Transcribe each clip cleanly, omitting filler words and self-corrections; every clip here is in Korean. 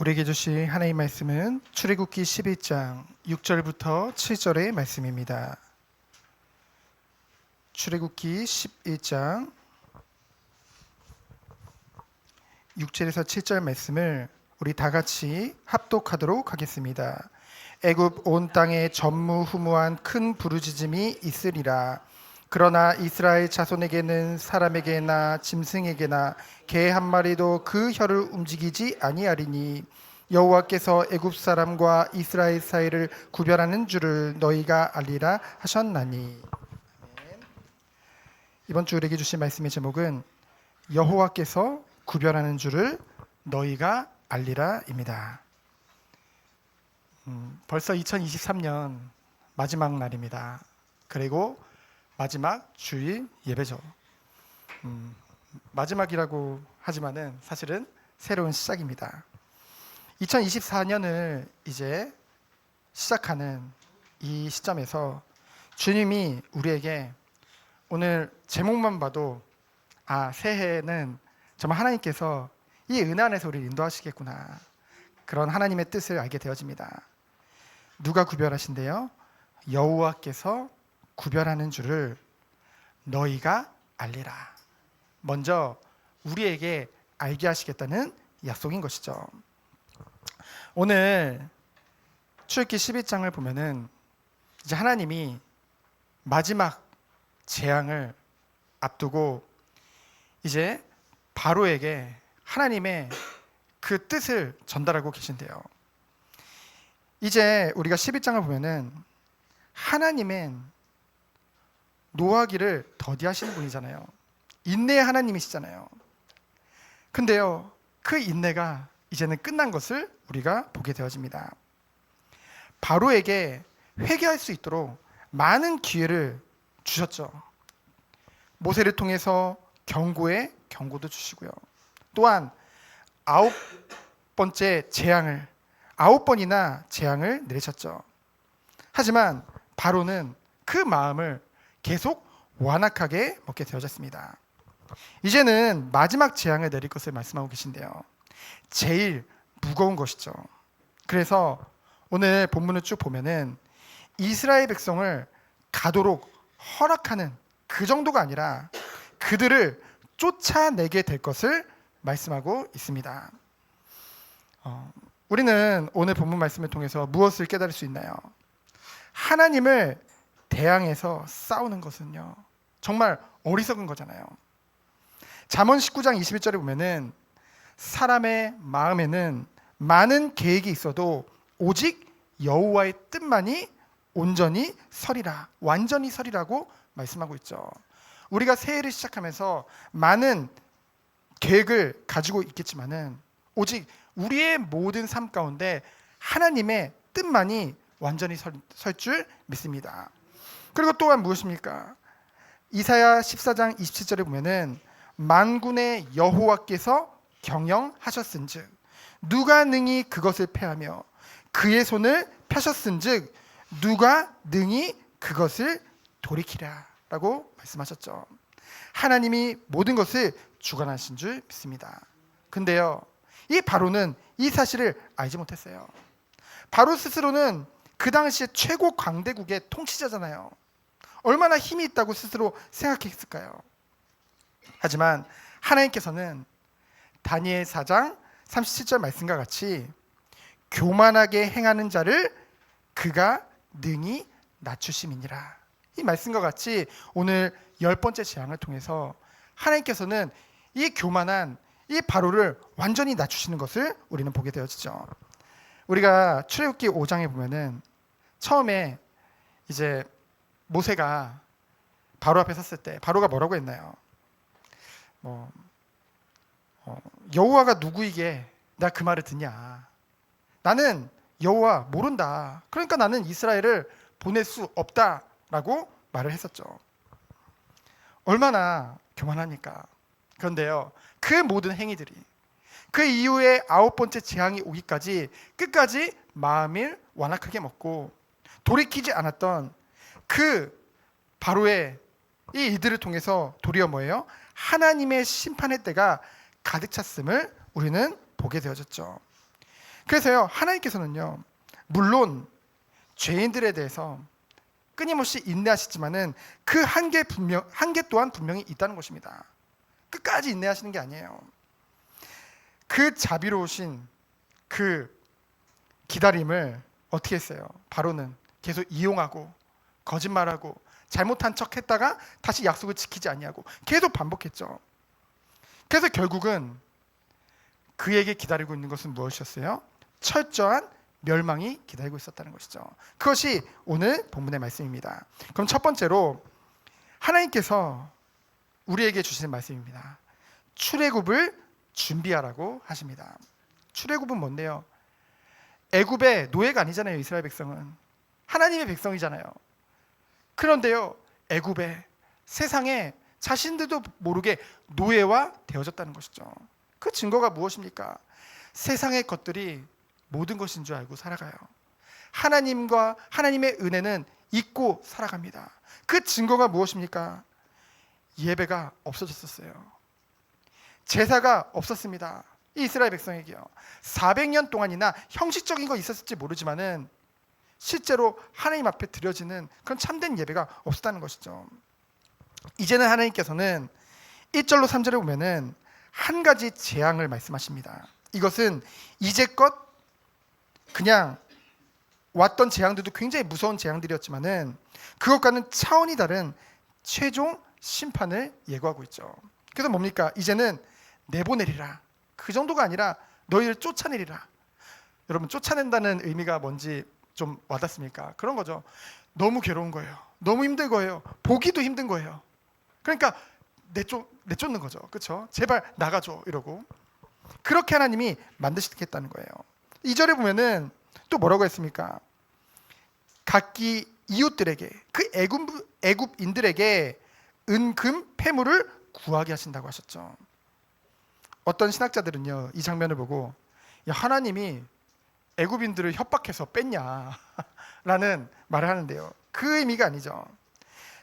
우리에게 주신 하나님의 말씀은 출애굽기 11장 6절부터 7절의 말씀입니다. 출애굽기 11장 6절에서 7절 말씀을 우리 다 같이 합독하도록 하겠습니다. 애굽 온 땅에 전무후무한 큰 부르짖음이 있으리라. 그러나 이스라엘 자손에게는 사람에게나 짐승에게나 개 한 마리도 그 혀를 움직이지 아니하리니 여호와께서 애굽 사람과 이스라엘 사이를 구별하는 줄을 너희가 알리라 하셨나니. 이번 주 우리에게 주신 말씀의 제목은 여호와께서 구별하는 줄을 너희가 알리라입니다. 벌써 2023년 마지막 날입니다. 그리고 마지막 주일 예배죠. 마지막이라고 하지만은 사실은 새로운 시작입니다. 2024년을 이제 시작하는 이 시점에서 주님이 우리에게 오늘 제목만 봐도 새해는 정말 하나님께서 이 은혜 안에서 우리를 인도하시겠구나, 그런 하나님의 뜻을 알게 되어집니다. 누가 구별하신대요? 여호와께서 구별하는 줄을 너희가 알리라. 먼저 우리에게 알게 하시겠다는 약속인 것이죠. 오늘 출애굽기 11장을 보면은 이제 하나님이 마지막 재앙을 앞두고 이제 바로에게 하나님의 그 뜻을 전달하고 계신데요. 이제 우리가 11장을 보면은 하나님은 노하기를 더디하시는 분이잖아요. 인내의 하나님이시잖아요. 근데요, 그 인내가 이제는 끝난 것을 우리가 보게 되어집니다. 바로에게 회개할 수 있도록 많은 기회를 주셨죠. 모세를 통해서 경고의 경고도 주시고요. 또한 9번째 재앙을 9번이나 재앙을 내리셨죠. 하지만 바로는 그 마음을 계속 완악하게 먹게 되어졌습니다. 이제는 마지막 재앙을 내릴 것을 말씀하고 계신데요. 제일 무거운 것이죠. 그래서 오늘 본문을 쭉 보면은 이스라엘 백성을 가도록 허락하는 그 정도가 아니라 그들을 쫓아내게 될 것을 말씀하고 있습니다. 우리는 오늘 본문 말씀을 통해서 무엇을 깨달을 수 있나요? 하나님을 대항해서 싸우는 것은요, 정말 어리석은 거잖아요. 잠언 19장 21절에 보면은 사람의 마음에는 많은 계획이 있어도 오직 여호와의 뜻만이 온전히 서리라, 완전히 서리라고 말씀하고 있죠. 우리가 새해를 시작하면서 많은 계획을 가지고 있겠지만은 오직 우리의 모든 삶 가운데 하나님의 뜻만이 완전히 설 줄 믿습니다. 그리고 또한 무엇입니까? 이사야 14장 27절에 보면은 만군의 여호와께서 경영하셨은즉 누가 능히 그것을 패하며 그의 손을 펴셨은즉 누가 능히 그것을 돌이키라 라고 말씀하셨죠. 하나님이 모든 것을 주관하신 줄 믿습니다. 근데요, 이 바로는 이 사실을 알지 못했어요. 바로 스스로는 그 당시에 최고 강대국의 통치자잖아요. 얼마나 힘이 있다고 스스로 생각했을까요? 하지만 하나님께서는 다니엘 4장 37절 말씀과 같이 교만하게 행하는 자를 그가 능히 낮추심이니라. 이 말씀과 같이 오늘 10번째 재앙을 통해서 하나님께서는 이 교만한 이 바로를 완전히 낮추시는 것을 우리는 보게 되어지죠. 우리가 출애굽기 5장에 보면은 처음에 이제 모세가 바로 앞에 섰을 때 바로가 뭐라고 했나요? 여호와가 누구이게 내가 그 말을 듣냐? 나는 여호와 모른다. 그러니까 나는 이스라엘을 보낼 수 없다라고 말을 했었죠. 얼마나 교만하니까. 그런데요, 그 모든 행위들이 그 이후에 9번째 재앙이 오기까지 끝까지 마음을 완악하게 먹고 돌이키지 않았던 그 바로의 이 일들을 통해서 도리어 뭐예요? 하나님의 심판의 때가 가득 찼음을 우리는 보게 되어졌죠. 그래서요, 하나님께서는요, 물론 죄인들에 대해서 끊임없이 인내하시지만은 그 한계 또한 분명히 있다는 것입니다. 끝까지 인내하시는 게 아니에요. 그 자비로우신 그 기다림을 어떻게 했어요? 바로는 계속 이용하고 거짓말하고 잘못한 척했다가 다시 약속을 지키지 아니하고 계속 반복했죠. 그래서 결국은 그에게 기다리고 있는 것은 무엇이었어요? 철저한 멸망이 기다리고 있었다는 것이죠. 그것이 오늘 본문의 말씀입니다. 그럼 첫 번째로 하나님께서 우리에게 주시는 말씀입니다. 출애굽을 준비하라고 하십니다. 출애굽은 뭔데요? 애굽의 노예가 아니잖아요. 이스라엘 백성은 하나님의 백성이잖아요. 그런데요, 애굽에 세상에 자신들도 모르게 노예화 되어졌다는 것이죠. 그 증거가 무엇입니까? 세상의 것들이 모든 것인 줄 알고 살아가요. 하나님과 하나님의 은혜는 잊고 살아갑니다. 그 증거가 무엇입니까? 예배가 없어졌었어요. 제사가 없었습니다. 이스라엘 백성에게요. 400년 동안이나 형식적인 거 있었을지 모르지만은 실제로 하나님 앞에 드려지는 그런 참된 예배가 없었다는 것이죠. 이제는 하나님께서는 1절로 3절에 보면은 한 가지 재앙을 말씀하십니다. 이것은 이제껏 그냥 왔던 재앙들도 굉장히 무서운 재앙들이었지만은 그것과는 차원이 다른 최종 심판을 예고하고 있죠. 그래서 뭡니까? 이제는 내보내리라. 그 정도가 아니라 너희를 쫓아내리라. 여러분, 쫓아낸다는 의미가 뭔지 좀 와닿습니까? 그런 거죠. 너무 괴로운 거예요. 너무 힘든 거예요. 보기도 힘든 거예요. 그러니까 내쫓는 거죠. 그렇죠? 제발 나가줘 이러고. 그렇게 하나님이 만드시겠다는 거예요. 2절에 보면은 또 뭐라고 했습니까? 각기 이웃들에게, 그 애굽인들에게 은금 패물을 구하게 하신다고 하셨죠. 어떤 신학자들은요, 이 장면을 보고 야, 하나님이 애굽인들을 협박해서 뺐냐 라는 말을 하는데요. 그 의미가 아니죠.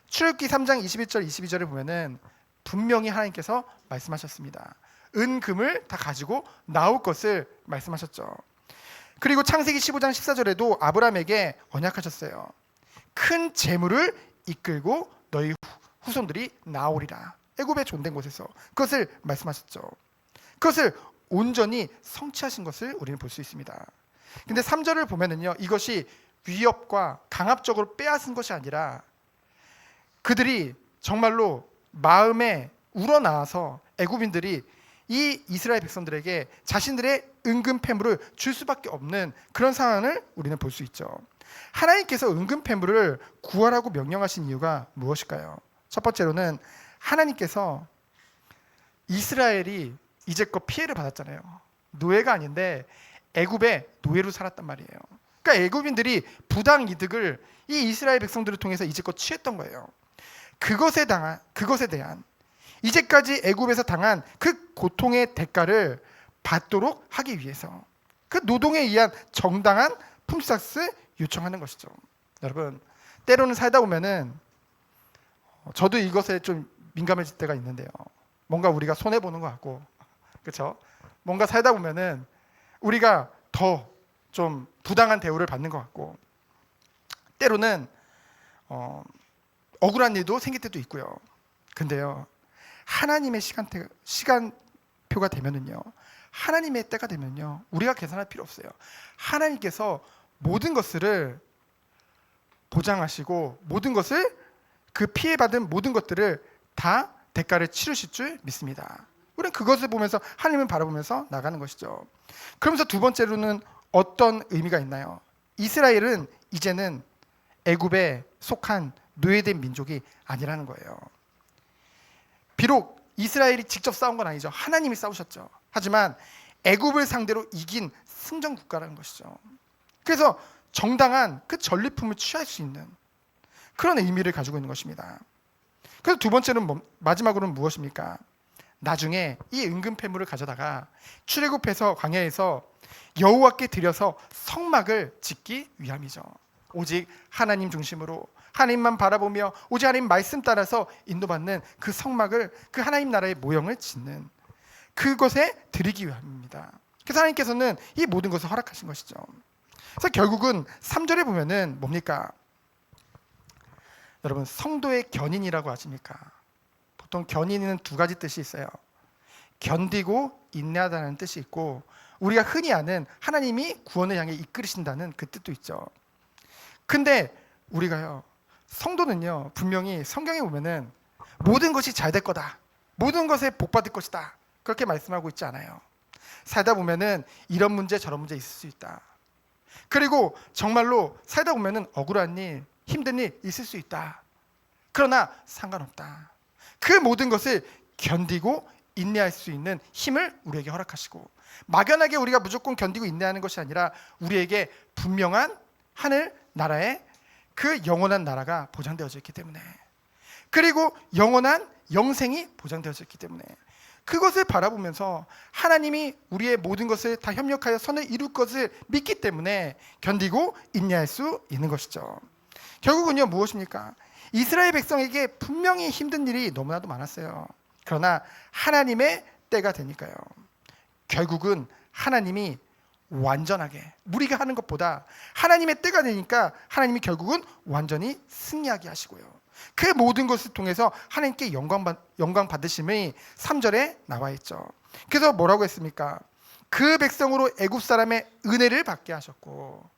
출애굽기 3장 21절 22절에 보면은 분명히 하나님께서 말씀하셨습니다. 은금을 다 가지고 나올 것을 말씀하셨죠. 그리고 창세기 15장 14절에도 아브라함에게 언약하셨어요. 큰 재물을 이끌고 너희 후손들이 나오리라. 애굽의 존된 곳에서 그것을 말씀하셨죠. 그것을 온전히 성취하신 것을 우리는 볼 수 있습니다. 근데 3절을 보면은요, 이것이 위협과 강압적으로 빼앗은 것이 아니라 그들이 정말로 마음에 우러나와서 애굽인들이 이 이스라엘 백성들에게 자신들의 은금 패물을 줄 수밖에 없는 그런 상황을 우리는 볼 수 있죠. 하나님께서 은금 패물을 구하라고 명령하신 이유가 무엇일까요? 첫 번째로는 하나님께서 이스라엘이 이제껏 피해를 받았잖아요. 노예가 아닌데 애굽의 노예로 살았단 말이에요. 그러니까 애굽인들이 부당 이득을 이 이스라엘 백성들을 통해서 이제껏 취했던 거예요. 그것에 대한 이제까지 애굽에서 당한 그 고통의 대가를 받도록 하기 위해서 그 노동에 의한 정당한 품삯을 요청하는 것이죠. 여러분, 때로는 살다 보면은 저도 이것에 좀 민감해질 때가 있는데요. 뭔가 우리가 손해 보는 것 같고, 그렇죠? 뭔가 살다 보면은 우리가 더 좀 부당한 대우를 받는 것 같고, 때로는 억울한 일도 생길 때도 있고요. 근데요, 하나님의 시간표가 되면은요, 하나님의 때가 되면요, 우리가 계산할 필요 없어요. 하나님께서 모든 것을 보장하시고 모든 것을 그 피해받은 모든 것들을 다 대가를 치르실 줄 믿습니다. 우리는 그것을 보면서 하나님을 바라보면서 나가는 것이죠. 그러면서 두 번째로는 어떤 의미가 있나요? 이스라엘은 이제는 애굽에 속한 노예된 민족이 아니라는 거예요. 비록 이스라엘이 직접 싸운 건 아니죠. 하나님이 싸우셨죠. 하지만 애굽을 상대로 이긴 승전 국가라는 것이죠. 그래서 정당한 그 전리품을 취할 수 있는 그런 의미를 가지고 있는 것입니다. 그래서 두 번째는 마지막으로는 무엇입니까? 나중에 이 은금 패물을 가져다가 출애굽해서 광야에서 여호와께 드려서 성막을 짓기 위함이죠. 오직 하나님 중심으로 하나님만 바라보며 오직 하나님 말씀 따라서 인도받는 그 성막을, 그 하나님 나라의 모형을 짓는 그것에 드리기 위함입니다. 그래서 하나님께서는 이 모든 것을 허락하신 것이죠. 그래서 결국은 3절에 보면은 뭡니까? 여러분, 성도의 견인이라고 하십니까? 보통 견인에는 두 가지 뜻이 있어요. 견디고 인내하다는 뜻이 있고, 우리가 흔히 아는 하나님이 구원을 향해 이끌으신다는 그 뜻도 있죠. 근데 우리가요, 성도는요, 분명히 성경에 보면은 모든 것이 잘 될 거다, 모든 것에 복 받을 것이다, 그렇게 말씀하고 있지 않아요. 살다 보면은 이런 문제 저런 문제 있을 수 있다. 그리고 정말로 살다 보면은 억울한 일, 힘든 일 있을 수 있다. 그러나 상관없다. 그 모든 것을 견디고 인내할 수 있는 힘을 우리에게 허락하시고, 막연하게 우리가 무조건 견디고 인내하는 것이 아니라 우리에게 분명한 하늘 나라의 그 영원한 나라가 보장되어져 있기 때문에, 그리고 영원한 영생이 보장되어져 있기 때문에, 그것을 바라보면서 하나님이 우리의 모든 것을 다 협력하여 선을 이룰 것을 믿기 때문에 견디고 인내할 수 있는 것이죠. 결국은요, 무엇입니까? 이스라엘 백성에게 분명히 힘든 일이 너무나도 많았어요. 그러나 하나님의 때가 되니까요, 결국은 하나님이 완전하게, 우리가 하는 것보다 하나님의 때가 되니까 하나님이 결국은 완전히 승리하게 하시고요, 그 모든 것을 통해서 하나님께 영광 받으심이 3절에 나와 있죠. 그래서 뭐라고 했습니까? 그 백성으로 애굽 사람의 은혜를 받게 하셨고,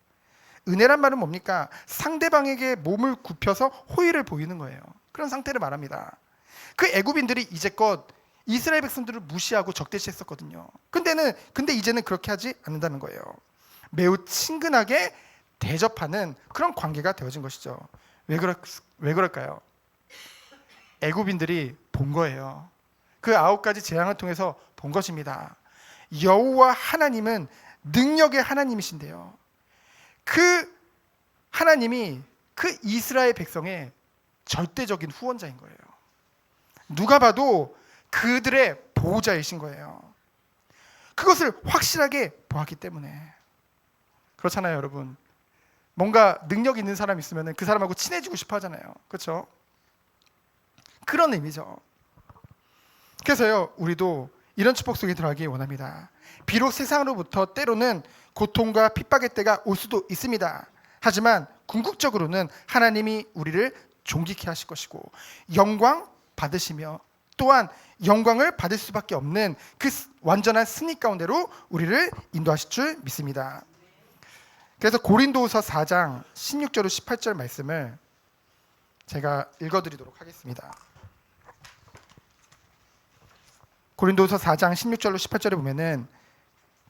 은혜란 말은 뭡니까? 상대방에게 몸을 굽혀서 호의를 보이는 거예요. 그런 상태를 말합니다. 그 애굽인들이 이제껏 이스라엘 백성들을 무시하고 적대시했었거든요. 근데 이제는 그렇게 하지 않는다는 거예요. 매우 친근하게 대접하는 그런 관계가 되어진 것이죠. 왜 그럴까요? 애굽인들이 본 거예요. 그 9가지 재앙을 통해서 본 것입니다. 여호와 하나님은 능력의 하나님이신데요, 그 하나님이 그 이스라엘 백성의 절대적인 후원자인 거예요. 누가 봐도 그들의 보호자이신 거예요. 그것을 확실하게 보았기 때문에. 그렇잖아요, 여러분. 뭔가 능력 있는 사람 있으면 그 사람하고 친해지고 싶어 하잖아요. 그렇죠? 그런 의미죠. 그래서요, 우리도 이런 축복 속에 들어가기 원합니다. 비록 세상으로부터 때로는 고통과 핍박의 때가 올 수도 있습니다. 하지만 궁극적으로는 하나님이 우리를 존귀케 하실 것이고, 영광 받으시며 또한 영광을 받을 수밖에 없는 그 완전한 승리 가운데로 우리를 인도하실 줄 믿습니다. 그래서 고린도후서 4장 16절로 18절 말씀을 제가 읽어드리도록 하겠습니다. 고린도후서 4장 16절로 18절에 보면은,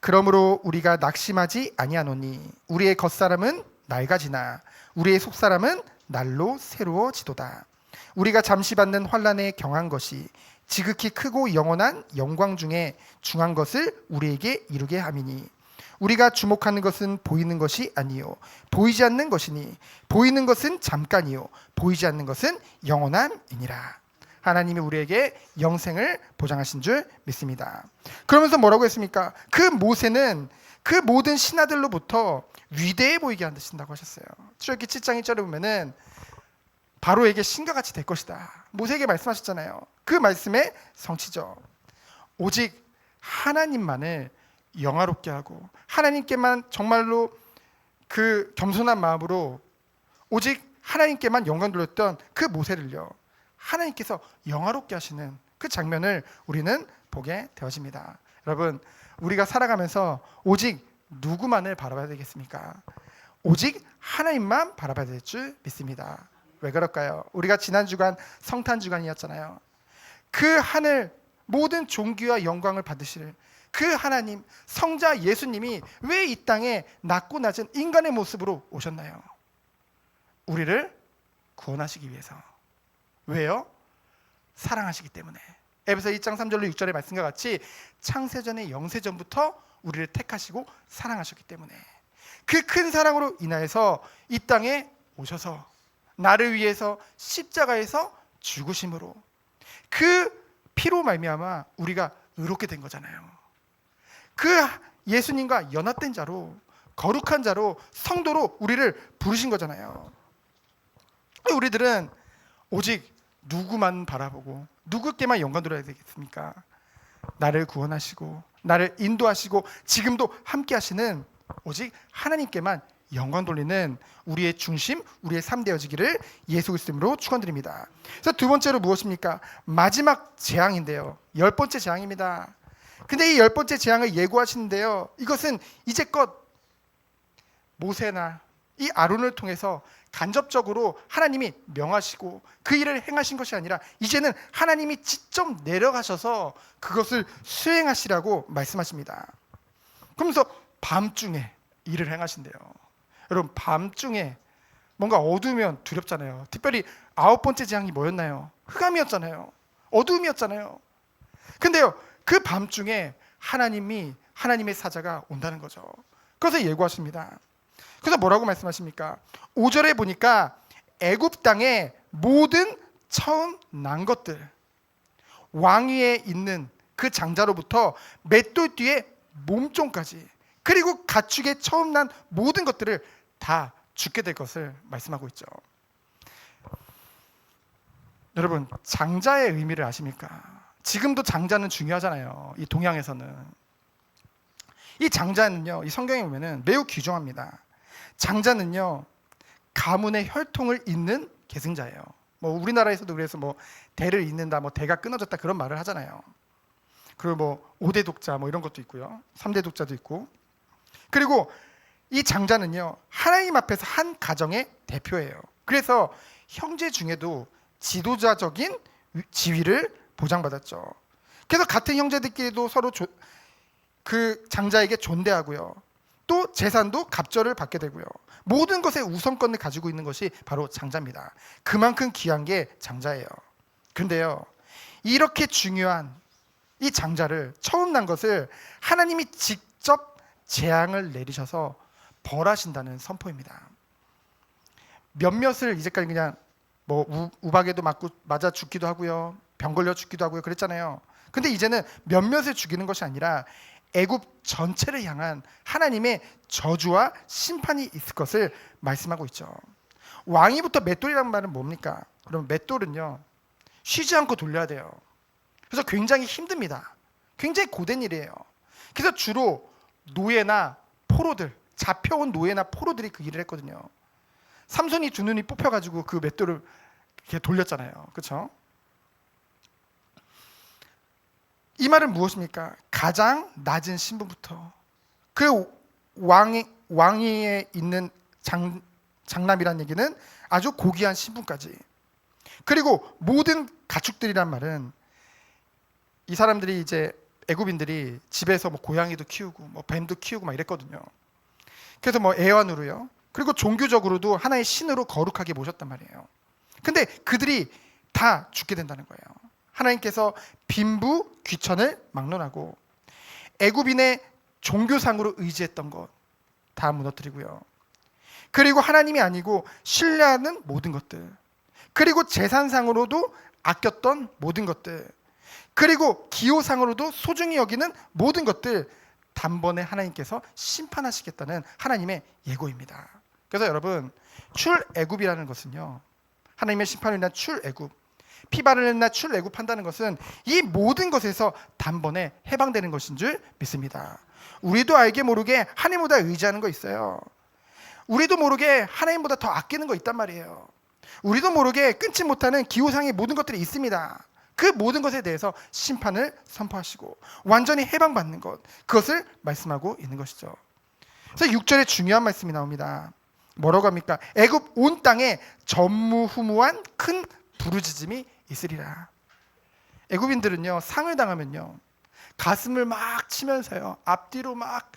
그러므로 우리가 낙심하지 아니하노니 우리의 겉사람은 낡아지나 우리의 속사람은 날로 새로워지도다. 우리가 잠시 받는 환난에 경한 것이 지극히 크고 영원한 영광 중에 중한 것을 우리에게 이루게 함이니, 우리가 주목하는 것은 보이는 것이 아니요 보이지 않는 것이니, 보이는 것은 잠깐이요 보이지 않는 것은 영원함이니라. 하나님이 우리에게 영생을 보장하신 줄 믿습니다. 그러면서 뭐라고 했습니까? 그 모세는 그 모든 신하들로부터 위대해 보이게 한다고 하셨어요. 출애굽기 7장 1절에 보면은 바로에게 신과 같이 될 것이다, 모세에게 말씀하셨잖아요. 그 말씀의 성취죠. 오직 하나님만을 영화롭게 하고 하나님께만 정말로 그 겸손한 마음으로 오직 하나님께만 영광 돌렸던 그 모세를요, 하나님께서 영화롭게 하시는 그 장면을 우리는 보게 되어집니다. 여러분, 우리가 살아가면서 오직 누구만을 바라봐야 되겠습니까? 오직 하나님만 바라봐야 될 줄 믿습니다. 왜 그럴까요? 우리가 지난 주간 성탄 주간이었잖아요. 그 하늘 모든 존귀와 영광을 받으실 그 하나님, 성자 예수님이 왜 이 땅에 낮고 낮은 인간의 모습으로 오셨나요? 우리를 구원하시기 위해서. 왜요? 사랑하시기 때문에. 에베소 2장 3절로 6절의 말씀과 같이 창세전의 영세전부터 우리를 택하시고 사랑하셨기 때문에, 그 큰 사랑으로 인하여서 이 땅에 오셔서 나를 위해서 십자가에서 죽으심으로 그 피로 말미암아 우리가 의롭게 된 거잖아요. 그 예수님과 연합된 자로, 거룩한 자로, 성도로 우리를 부르신 거잖아요. 우리들은 오직 누구만 바라보고 누구께만 영광 돌려야 되겠습니까? 나를 구원하시고 나를 인도하시고 지금도 함께 하시는 오직 하나님께만 영광 돌리는 우리의 중심, 우리의 삶 되어지기를 예수 그리스도로 축원드립니다. 그래서 두 번째로 무엇입니까? 마지막 재앙인데요. 10번째 재앙입니다. 근데 이 10번째 재앙을 예고하시는데요. 이것은 이제껏 모세나 이 아론을 통해서 간접적으로 하나님이 명하시고 그 일을 행하신 것이 아니라 이제는 하나님이 직접 내려가셔서 그것을 수행하시라고 말씀하십니다. 그러면서 밤중에 일을 행하신대요. 여러분, 밤중에 뭔가 어두우면 두렵잖아요. 특별히 9번째 재앙이 뭐였나요? 흑암이었잖아요. 어두움이었잖아요. 근데요, 그 밤중에 하나님의 사자가 온다는 거죠. 그래서 예고하십니다. 그래서 뭐라고 말씀하십니까? 5절에 보니까 애굽 땅의 모든 처음 난 것들, 왕위에 있는 그 장자로부터 맷돌 뒤에 몸종까지, 그리고 가축에 처음 난 모든 것들을 다 죽게 될 것을 말씀하고 있죠. 여러분, 장자의 의미를 아십니까? 지금도 장자는 중요하잖아요. 이 동양에서는. 이 장자는요, 이 성경에 보면은 매우 귀중합니다. 장자는요, 가문의 혈통을 잇는 계승자예요. 뭐 우리나라에서도 그래서 뭐 대를 잇는다, 뭐 대가 끊어졌다 그런 말을 하잖아요. 그리고 뭐 5대 독자 뭐 이런 것도 있고요. 3대 독자도 있고. 그리고 이 장자는요, 하나님 앞에서 한 가정의 대표예요. 그래서 형제 중에도 지도자적인 지위를 보장받았죠. 그래서 같은 형제들끼리도 서로 그 장자에게 존대하고요. 또 재산도 갑절을 받게 되고요. 모든 것에 우선권을 가지고 있는 것이 바로 장자입니다. 그만큼 귀한 게 장자예요. 그런데요, 이렇게 중요한 이 장자를 처음 난 것을 하나님이 직접 재앙을 내리셔서 벌하신다는 선포입니다. 몇몇을 이제까지 그냥 뭐 우박에도 맞아 죽기도 하고요, 병 걸려 죽기도 하고요, 그랬잖아요. 근데 이제는 몇몇을 죽이는 것이 아니라 애굽 전체를 향한 하나님의 저주와 심판이 있을 것을 말씀하고 있죠. 왕위부터 맷돌이라는 말은 뭡니까? 그럼 맷돌은요, 쉬지 않고 돌려야 돼요. 그래서 굉장히 힘듭니다. 굉장히 고된 일이에요. 그래서 주로 노예나 포로들, 잡혀온 노예나 포로들이 그 일을 했거든요. 삼손이 두 눈이 뽑혀가지고 그 맷돌을 이렇게 돌렸잖아요. 그렇죠? 이 말은 무엇입니까? 가장 낮은 신분부터 그 왕위에 있는 장남이란 얘기는 아주 고귀한 신분까지, 그리고 모든 가축들이란 말은 이 사람들이 이제 애굽인들이 집에서 뭐 고양이도 키우고 뭐 뱀도 키우고 막 이랬거든요. 그래서 뭐 애완으로요. 그리고 종교적으로도 하나의 신으로 거룩하게 모셨단 말이에요. 근데 그들이 다 죽게 된다는 거예요. 하나님께서 빈부 귀천을 막론하고 애굽인의 종교상으로 의지했던 것 다 무너뜨리고요. 그리고 하나님이 아니고 신뢰하는 모든 것들, 그리고 재산상으로도 아꼈던 모든 것들, 그리고 기호상으로도 소중히 여기는 모든 것들 단번에 하나님께서 심판하시겠다는 하나님의 예고입니다. 그래서 여러분, 출애굽이라는 것은요, 하나님의 심판을 위한 출애굽, 피 바르는 날 출애굽한다는 것은 이 모든 것에서 단번에 해방되는 것인 줄 믿습니다. 우리도 알게 모르게 하나님보다 의지하는 거 있어요. 우리도 모르게 하나님보다 더 아끼는 거 있단 말이에요. 우리도 모르게 끊지 못하는 기호상의 모든 것들이 있습니다. 그 모든 것에 대해서 심판을 선포하시고 완전히 해방받는 것, 그것을 말씀하고 있는 것이죠. 그래서 6절에 중요한 말씀이 나옵니다. 뭐라고 합니까? 애굽 온 땅에 전무후무한 큰 부르짖음이 있으리라. 애굽인들은요, 상을 당하면요, 가슴을 막 치면서요, 앞뒤로 막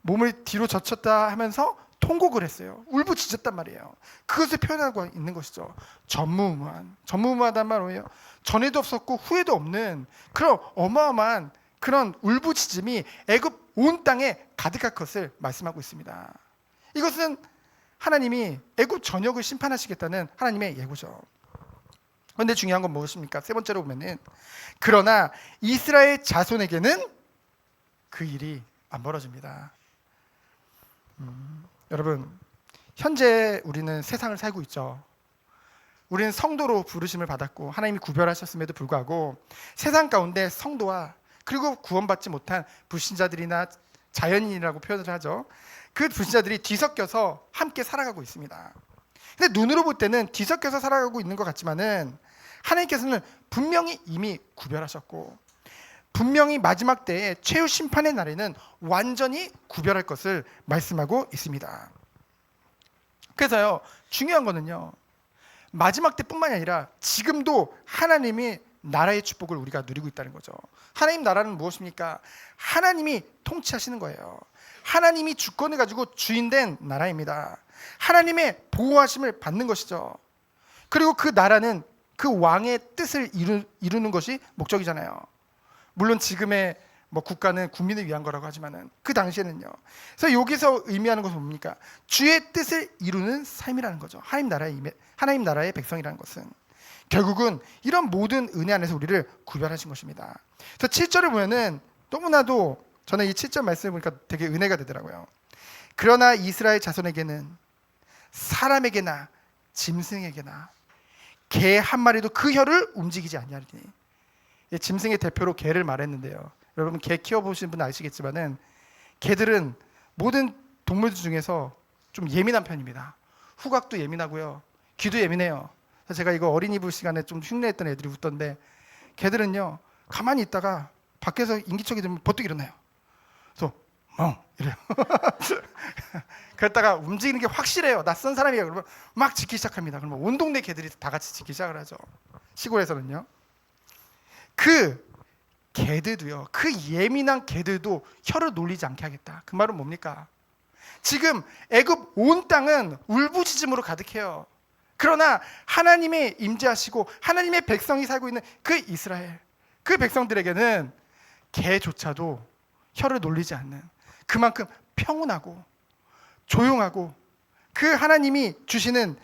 몸을 뒤로 젖혔다 하면서 통곡을 했어요. 울부짖었단 말이에요. 그것을 표현하고 있는 것이죠. 전무후무하단 말이에요. 전에도 없었고 후에도 없는 그런 어마어마한 그런 울부짖음이 애굽 온 땅에 가득할 것을 말씀하고 있습니다. 이것은 하나님이 애굽 전역을 심판하시겠다는 하나님의 예고죠. 그런데 중요한 건 무엇입니까? 세 번째로 보면은, 그러나 이스라엘 자손에게는 그 일이 안 벌어집니다. 여러분, 현재 우리는 세상을 살고 있죠. 우리는 성도로 부르심을 받았고 하나님이 구별하셨음에도 불구하고 세상 가운데 성도와 그리고 구원받지 못한 불신자들이나 자연인이라고 표현을 하죠. 그 불신자들이 뒤섞여서 함께 살아가고 있습니다. 근데 눈으로 볼 때는 뒤섞여서 살아가고 있는 것 같지만은 하나님께서는 분명히 이미 구별하셨고 분명히 마지막 때에 최후 심판의 날에는 완전히 구별할 것을 말씀하고 있습니다. 그래서요, 중요한 거는요, 마지막 때뿐만이 아니라 지금도 하나님이 나라의 축복을 우리가 누리고 있다는 거죠. 하나님 나라는 무엇입니까? 하나님이 통치하시는 거예요. 하나님이 주권을 가지고 주인된 나라입니다. 하나님의 보호하심을 받는 것이죠. 그리고 그 나라는 그 왕의 뜻을 이루는 것이 목적이잖아요. 물론 지금의 국가는 국민을 위한 거라고 하지만은 그 당시에는요. 그래서 여기서 의미하는 것은 뭡니까? 주의 뜻을 이루는 삶이라는 거죠. 하나님 나라의 백성이라는 것은 결국은 이런 모든 은혜 안에서 우리를 구별하신 것입니다. 그래서 7절을 보면은 너무나도 저는 이 7절 말씀을 보니까 되게 은혜가 되더라고요. 그러나 이스라엘 자손에게는 사람에게나 짐승에게나 개 한 마리도 그 혀를 움직이지 아니하리니. 짐승의 대표로 개를 말했는데요. 여러분 개 키워보신 분 아시겠지만은 개들은 모든 동물들 중에서 좀 예민한 편입니다. 후각도 예민하고요, 귀도 예민해요. 그래서 제가 이거 어린이부 시간에 좀 흉내했던 애들이 웃던데 개들은요 가만히 있다가 밖에서 인기척이 들면 버뜩 일어나요. 그래서 이래요. 그랬다가 움직이는 게 확실해요. 낯선 사람이에요. 그러면 막 짖기 시작합니다. 그러면 온 동네 개들이 다 같이 짖기 시작을 하죠. 시골에서는요. 그 개들도요, 그 예민한 개들도 혀를 놀리지 않게 하겠다. 그 말은 뭡니까? 지금 애굽 온 땅은 울부짖음으로 가득해요. 그러나 하나님의 임재하시고 하나님의 백성이 살고 있는 그 이스라엘, 그 백성들에게는 개조차도 혀를 놀리지 않는, 그만큼 평온하고 조용하고 그 하나님이 주시는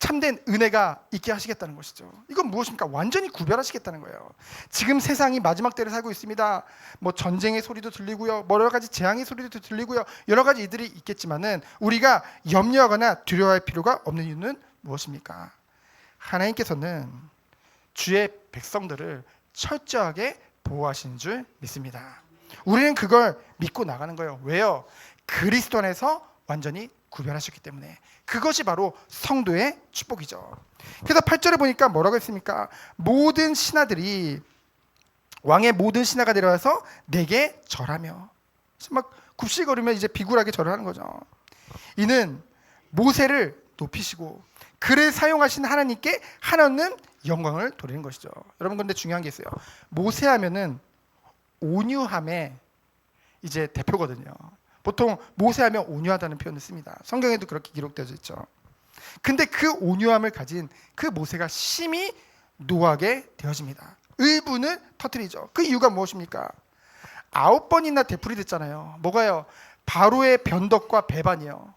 참된 은혜가 있게 하시겠다는 것이죠. 이건 무엇입니까? 완전히 구별하시겠다는 거예요. 지금 세상이 마지막 때를 살고 있습니다. 전쟁의 소리도 들리고요, 여러 가지 재앙의 소리도 들리고요, 여러 가지 이들이 있겠지만은 우리가 염려하거나 두려워할 필요가 없는 이유는 무엇입니까? 하나님께서는 주의 백성들을 철저하게 보호하시는 줄 믿습니다. 우리는 그걸 믿고 나가는 거예요. 왜요? 그리스도 안에서 완전히 구별하셨기 때문에. 그것이 바로 성도의 축복이죠. 그래서 8절에 보니까 뭐라고 했습니까? 모든 신하들이, 왕의 모든 신하가 내려와서 내게 절하며, 막 굽실거리며 이제 비굴하게 절을 하는 거죠. 이는 모세를 높이시고 그를 사용하신 하나님께 한없는 영광을 돌리는 것이죠. 여러분, 근데 중요한 게 있어요. 모세하면은 온유함의 이제 대표거든요. 보통 모세하면 온유하다는 표현을 씁니다. 성경에도 그렇게 기록되어 있죠. 근데 그 온유함을 가진 그 모세가 심히 노하게 되어집니다. 의분을 터뜨리죠. 그 이유가 무엇입니까? 9번이나 되풀이 됐잖아요. 뭐가요? 바로의 변덕과 배반이요.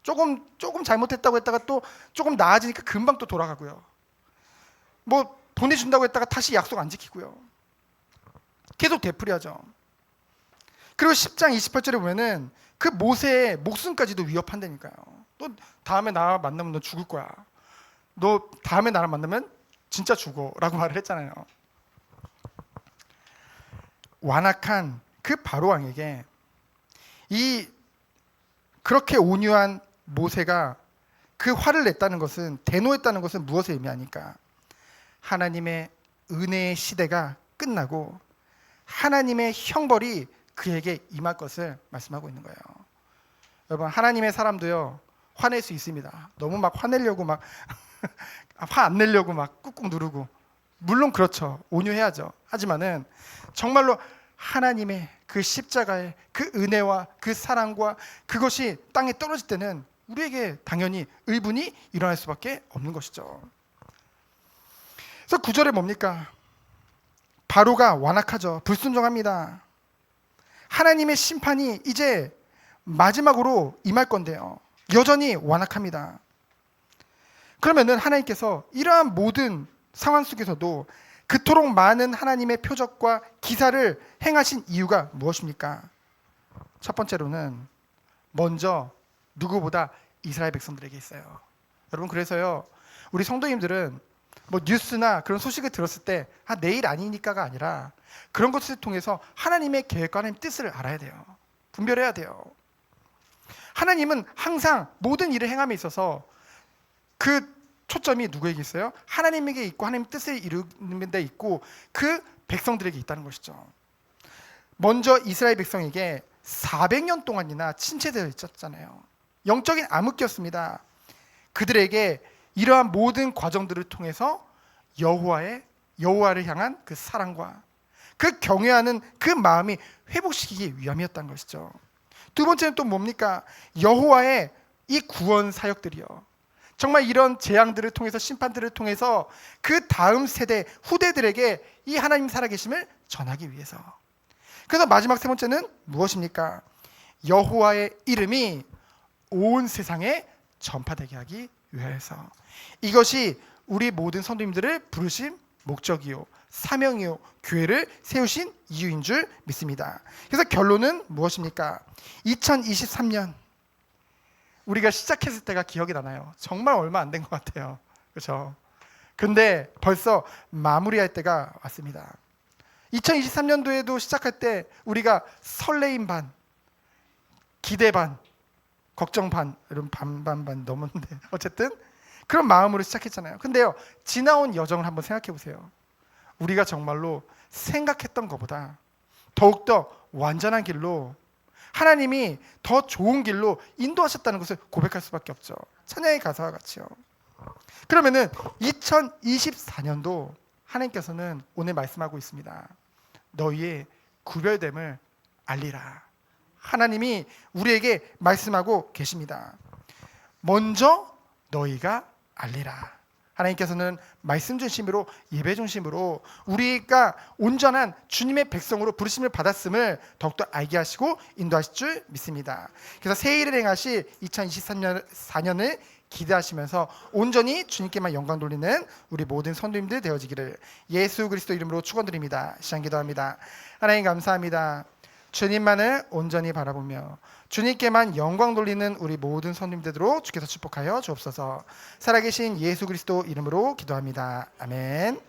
조금 잘못했다고 했다가 또 조금 나아지니까 금방 또 돌아가고요. 보내준다고 했다가 다시 약속 안 지키고요. 계속 되풀이하죠. 그리고 10장 28절에 보면은 그 모세의 목숨까지도 위협한다니까요. 너 다음에 나 만나면 너 죽을 거야. 너 다음에 나랑 만나면 진짜 죽어 라고 말을 했잖아요. 완악한 그 바로 왕에게 그렇게 온유한 모세가 그 화를 냈다는 것은, 대노했다는 것은 무엇을 의미하니까? 하나님의 은혜의 시대가 끝나고 하나님의 형벌이 그에게 임할 것을 말씀하고 있는 거예요. 여러분, 하나님의 사람도요 화낼 수 있습니다. 너무 막 화내려고 막 화 안 내려고 막 꾹꾹 누르고, 물론 그렇죠. 온유해야죠. 하지만은 정말로 하나님의 그 십자가의 그 은혜와 그 사랑과 그것이 땅에 떨어질 때는 우리에게 당연히 의분이 일어날 수밖에 없는 것이죠. 그래서 9절에 뭡니까? 바로가 완악하죠. 불순종합니다. 하나님의 심판이 이제 마지막으로 임할 건데요, 여전히 완악합니다. 그러면은 하나님께서 이러한 모든 상황 속에서도 그토록 많은 하나님의 표적과 기사를 행하신 이유가 무엇입니까? 첫 번째로는 먼저 누구보다 이스라엘 백성들에게 있어요. 여러분, 그래서요 우리 성도님들은 뭐 뉴스나 그런 소식을 들었을 때 내일 아니니까가 아니라 그런 것을 통해서 하나님의 계획과 하나님의 뜻을 알아야 돼요. 분별해야 돼요. 하나님은 항상 모든 일을 행함에 있어서 그 초점이 누구에게 있어요? 하나님에게 있고 하나님의 뜻을 이루는 데 있고 그 백성들에게 있다는 것이죠. 먼저 이스라엘 백성에게 400년 동안이나 침체되어 있었잖아요. 영적인 암흑기였습니다. 그들에게 이러한 모든 과정들을 통해서 여호와를 향한 그 사랑과 그 경외하는 그 마음이 회복시키기 위함이었던 것이죠. 두 번째는 또 뭡니까? 여호와의 이 구원 사역들이요. 정말 이런 재앙들을 통해서 심판들을 통해서 그 다음 세대 후대들에게 이 하나님 살아계심을 전하기 위해서. 그래서 마지막 세 번째는 무엇입니까? 여호와의 이름이 온 세상에 전파되게 하기 위해서. 이것이 우리 모든 선도님들을 부르신 목적이요 사명이요 교회를 세우신 이유인 줄 믿습니다. 그래서 결론은 무엇입니까? 2023년 우리가 시작했을 때가 기억이 나나요? 정말 얼마 안 된 것 같아요. 그렇죠? 근데 벌써 마무리할 때가 왔습니다. 2023년도에도 시작할 때 우리가 설레임 반, 기대 반, 걱정 반, 이런 반반반 넘었는데 어쨌든 그런 마음으로 시작했잖아요. 근데요, 지나온 여정을 한번 생각해 보세요. 우리가 정말로 생각했던 것보다 더욱더 완전한 길로 하나님이 더 좋은 길로 인도하셨다는 것을 고백할 수밖에 없죠. 찬양의 가사와 같이요. 그러면은 2024년도 하나님께서는 오늘 말씀하고 있습니다. 너희의 구별됨을 알리라. 하나님이 우리에게 말씀하고 계십니다. 먼저 너희가 알리라. 하나님께서는 말씀 중심으로 예배 중심으로 우리가 온전한 주님의 백성으로 부르심을 받았음을 더욱더 알게 하시고 인도하실 줄 믿습니다. 그래서 새 일을 행하실 2023년을 기대하시면서 온전히 주님께만 영광 돌리는 우리 모든 선도님들 되어지기를 예수 그리스도 이름으로 축원드립니다. 시간 기도합니다. 하나님 감사합니다. 주님만을 온전히 바라보며 주님께만 영광 돌리는 우리 모든 선님들로 주께서 축복하여 주옵소서. 살아계신 예수 그리스도 이름으로 기도합니다. 아멘.